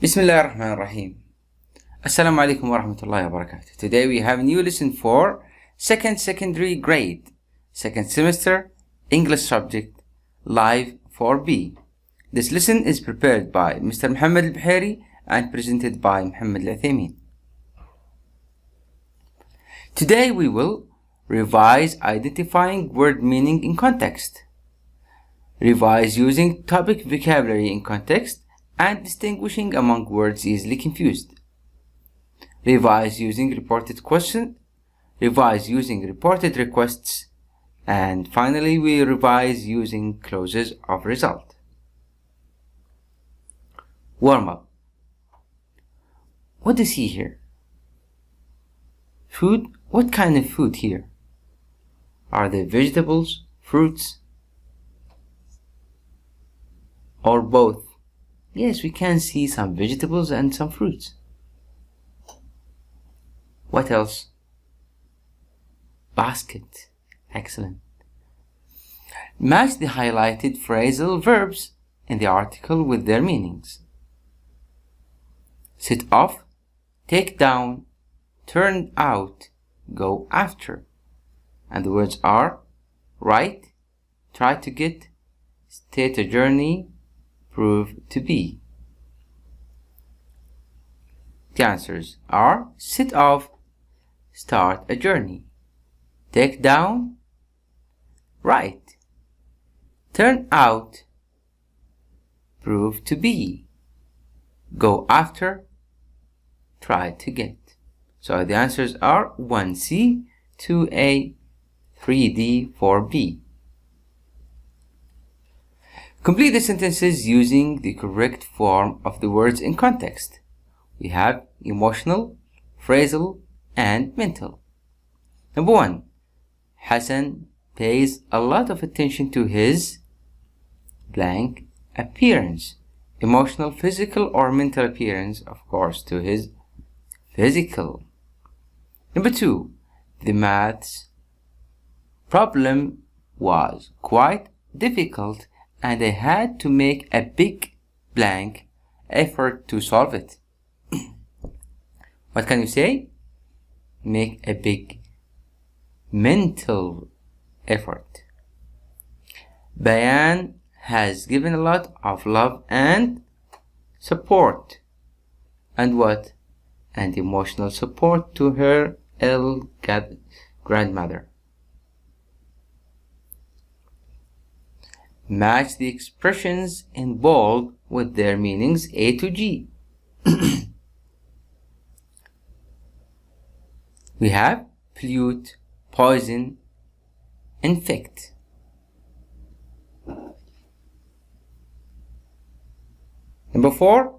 Bismillah ar-Rahman ar-Rahim. Assalamu alaikum wa rahmatullahi wa barakatuh. Today we have a new lesson for second secondary grade, second semester, English subject, live 4B. This lesson is prepared by Mr. Muhammad al-Buhairi and presented by Muhammad al-Uthaymeen. Today we will revise identifying word meaning in context, revise using topic vocabulary in context, and distinguishing among words easily confused. Revise using reported question, revise using reported requests, and finally we revise using clauses of result. Warm up. What do you see here? Food? What kind of food here? Are they vegetables, fruits, or both? Yes, we can see some vegetables and some fruits. What else? Basket. Excellent. Match the highlighted phrasal verbs in the article with their meanings. Sit off, take down, turn out, go after. And the words are write, try to get, state a journey, prove to be. The answers are sit off, start a journey, take down, write, turn out, prove to be, go after, try to get. So the answers are 1C, 2A, 3D, 4B. Complete the sentences using the correct form of the words in context. We have emotional, phrasal, and mental. Number 1. Hassan pays a lot of attention to his blank appearance. Emotional, physical, or mental appearance, of course, to his physical. Number 2. The maths problem was quite difficult and I had to make a big blank effort to solve it. What can you say? Make a big mental effort. Bayan has given a lot of love and support. And what? And emotional support to her ill grandmother. Match the expressions in bold with their meanings A to G. We have pollute, poison, infect. Number 4.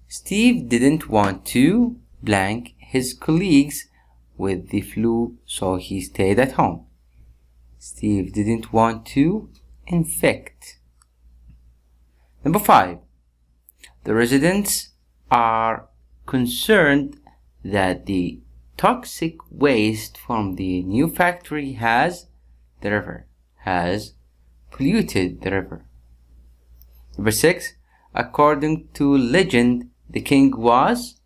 Steve didn't want to blank his colleagues with the flu, so he stayed at home. Steve didn't want to infect. Number 5. The residents are concerned that the toxic waste from the new factory has polluted the river. Number 6. According to legend, the king was,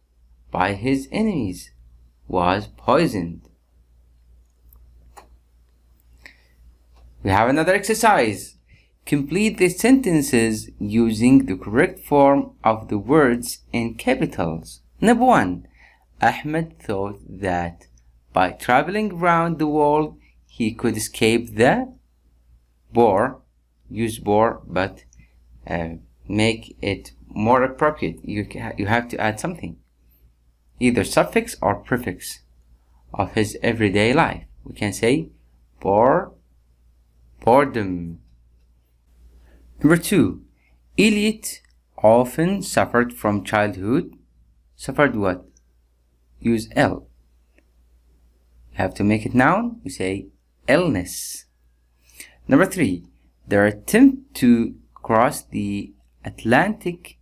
by his enemies, was poisoned. We have another exercise. Complete the sentences using the correct form of the words in capitals. Number 1. Ahmed thought that by traveling around the world he could escape the bore. Use bore, but make it more appropriate. You have to add something, either suffix or prefix of his everyday life. We can say boredom. Number 2. Elliot often suffered from childhood. Suffered what? Use L. You have to make it noun. We say illness. Number 3. Their attempt to cross the Atlantic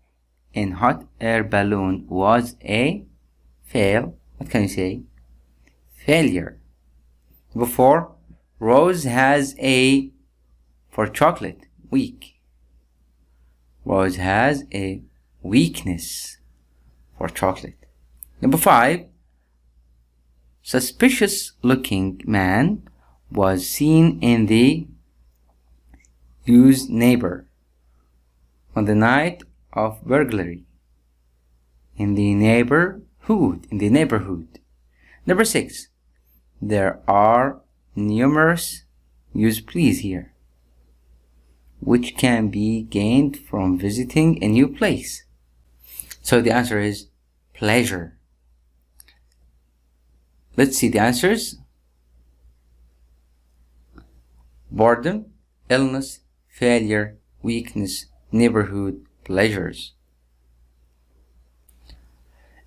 in hot air balloon was a fail. What can you say? Failure. Number 4. Rose has a for chocolate weak. Rose has a weakness. for chocolate. Number 5. Suspicious looking man was seen in the used neighbor on the night of burglary. In the neighborhood. Number 6. There are numerous use please here, which can be gained from visiting a new place. So the answer is pleasure. Let's see the answers. Boredom, illness, failure, weakness, neighborhood, pleasures.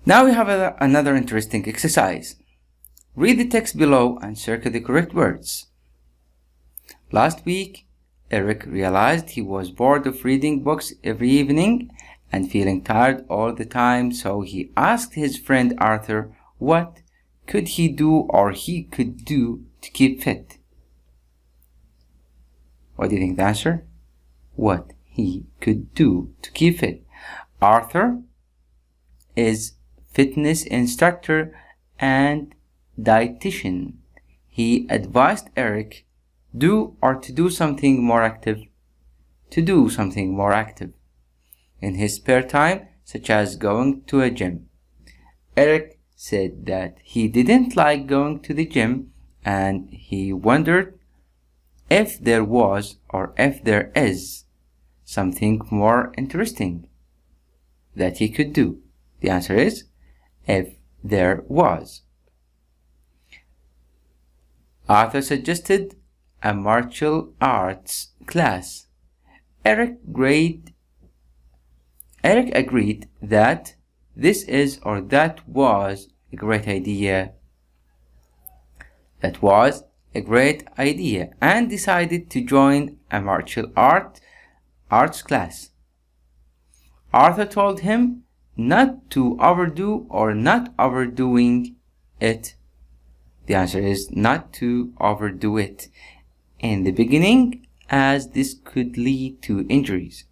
Now we have another interesting exercise. Read the text below and circle the correct words. Last week, Eric realized he was bored of reading books every evening and feeling tired all the time, so he asked his friend Arthur what could he do to keep fit. What do you think the answer? What he could do to keep fit. Arthur is fitness instructor and dietitian. He advised Eric to do something more active in his spare time, such as going to a gym. Eric said that he didn't like going to the gym and he wondered if there was or if there is something more interesting that he could do. The answer is if there was. Arthur suggested a martial arts class. Eric agreed that this is or that was a great idea. And decided to join a martial arts class. Arthur told him not to overdo or not overdoing it. The answer is not to overdo it in the beginning, as this could lead to injuries.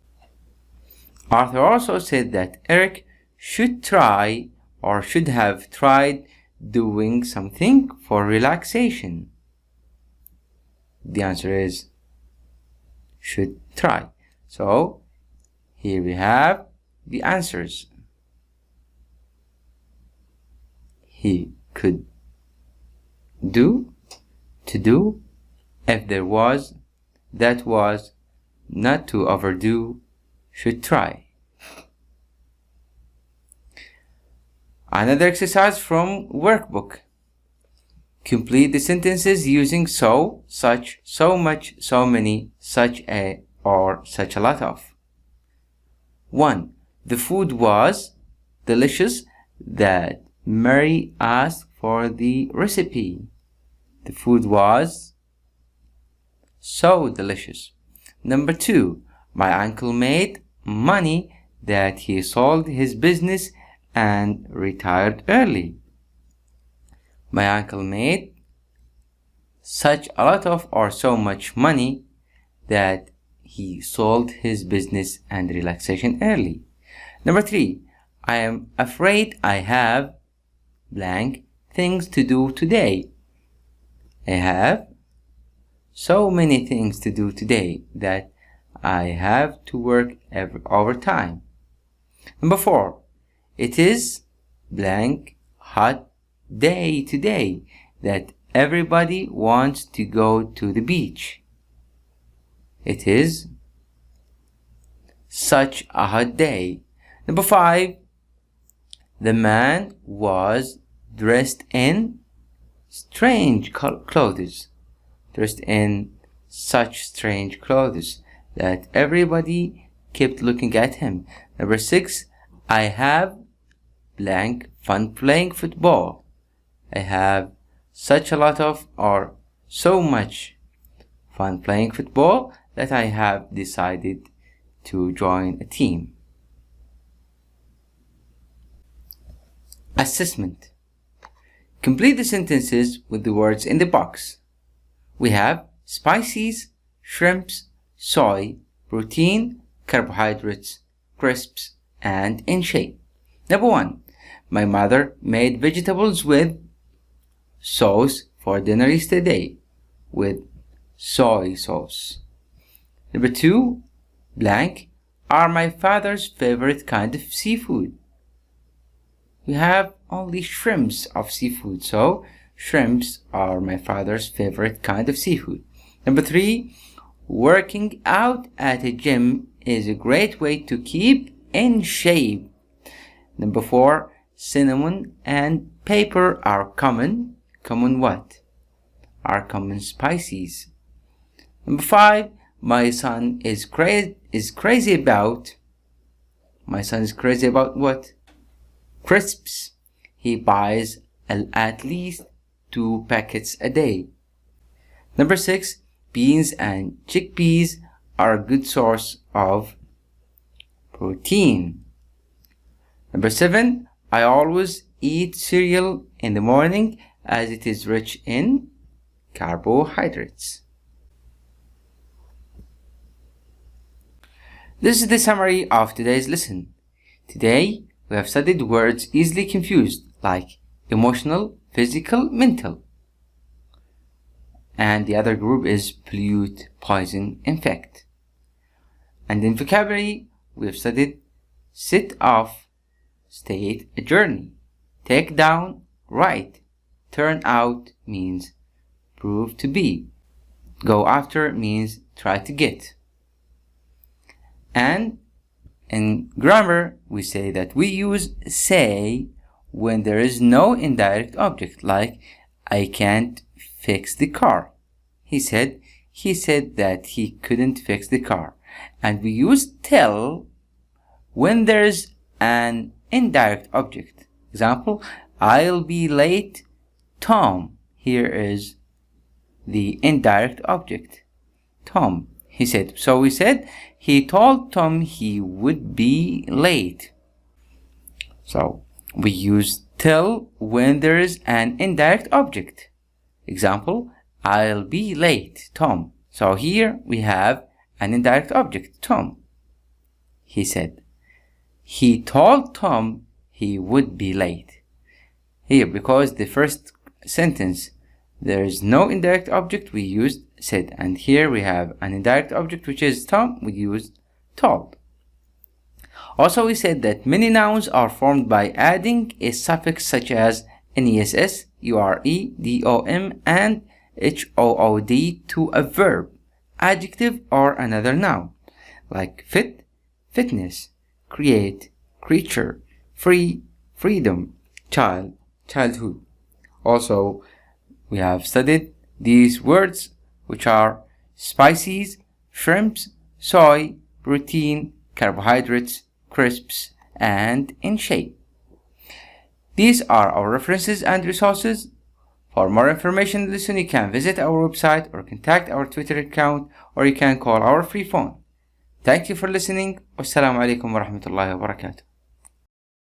Arthur also said that Eric should have tried doing something for relaxation. The answer is should try. So here we have the answers. He could do, to do, if there was, that was, not to overdo, should try. Another exercise from workbook. Complete the sentences using so, such, so much, so many, such a, or such a lot of. 1. The food was delicious that Mary asked for the recipe. The food was so delicious. Number 2. My uncle made money that he sold his business and retired early. My uncle made such a lot of or so much money that he sold his business and relaxation early. Number 3. I am afraid I have blank things to do today. I have so many things to do today that I have to work overtime. Number 4. It is blank hot day today that everybody wants to go to the beach. It is such a hot day. Number 5. The man was dressed in strange clothes. Dressed in such strange clothes that everybody kept looking at him. Number 6. I have blank fun playing football. I have such a lot of or so much fun playing football that I have decided to join a team. Assessment. Complete the sentences with the words in the box. We have spices, shrimps, soy, protein, carbohydrates, crisps, and in shape. Number 1. My mother made vegetables with sauce for dinner yesterday, with soy sauce. Number 2, blank are my father's favorite kind of seafood. We have only shrimps of seafood, so shrimps are my father's favorite kind of seafood. Number 3, working out at a gym is a great way to keep in shape. Number 4, cinnamon and pepper are common. Common what? Are common spices. Number 5, my son is crazy about. My son is crazy about what? Crisps. He buys at least 2 packets a day. Number 6, beans and chickpeas are a good source of protein. Number 7, I always eat cereal in the morning as it is rich in carbohydrates. This is the summary of today's lesson. Today, we have studied words easily confused like emotional, physical, mental. And the other group is pollute, poison, infect. And in vocabulary, we have studied sit off, state a journey, take down, write, turn out means prove to be, go after means try to get. And in grammar, we say that we use say when there is no indirect object, like I can't fix the car. He said that he couldn't fix the car. And we use tell when there's an indirect object. Example, I'll be late, Tom. Here is the indirect object, Tom. He said. So we said he told Tom he would be late. So we use tell when there is an indirect object. Example, I'll be late, Tom. So here we have an indirect object, Tom. He said. He told Tom he would be late. Here, because the first sentence there is no indirect object, we used said. And here we have an indirect object, which is Tom, we used told. Also, we said that many nouns are formed by adding a suffix such as ness, ure, dom, and hood to a verb, adjective, or another noun, like fit, fitness, create, creature, free, freedom, child, childhood. Also, we have studied these words, which are spices, shrimps, soy, protein, carbohydrates, crisps, and in shape. These are our references and resources. For more information on the lesson, you can visit our website or contact our Twitter account, or you can call our free phone. Thank you for listening. Wassalamu alaikum wa rahmatullahi wa barakatuh.